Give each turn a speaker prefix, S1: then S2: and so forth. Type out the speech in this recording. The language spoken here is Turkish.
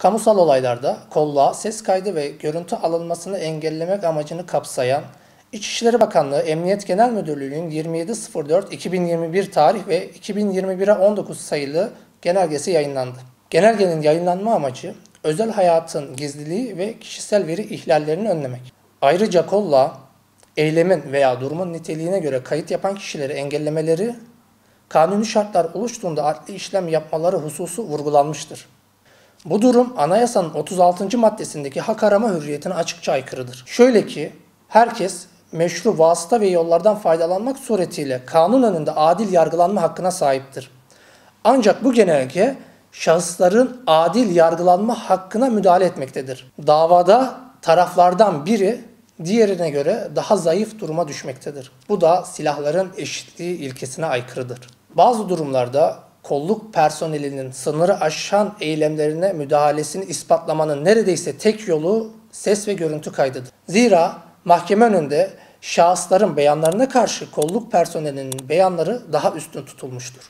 S1: Kamusal olaylarda kolluğa ses kaydı ve görüntü alınmasını engellemek amacını kapsayan İçişleri Bakanlığı Emniyet Genel Müdürlüğü'nün 27.04.2021 tarih ve 2021'e 19 sayılı genelgesi yayınlandı. Genelgenin yayınlanma amacı özel hayatın gizliliği ve kişisel veri ihlallerini önlemek. Ayrıca kolluğa eylemin veya durumun niteliğine göre kayıt yapan kişileri engellemeleri, kanuni şartlar oluştuğunda adli işlem yapmaları hususu vurgulanmıştır. Bu durum anayasanın 36. maddesindeki hak arama hürriyetine açıkça aykırıdır. Şöyle ki, herkes meşru vasıta ve yollardan faydalanmak suretiyle kanun önünde adil yargılanma hakkına sahiptir. Ancak bu genelge şahısların adil yargılanma hakkına müdahale etmektedir. Davada taraflardan biri diğerine göre daha zayıf duruma düşmektedir. Bu da silahların eşitliği ilkesine aykırıdır. Bazı durumlarda kolluk personelinin sınırı aşan eylemlerine müdahalesini ispatlamanın neredeyse tek yolu ses ve görüntü kaydıdır. Zira mahkeme önünde şahısların beyanlarına karşı kolluk personelinin beyanları daha üstün tutulmuştur.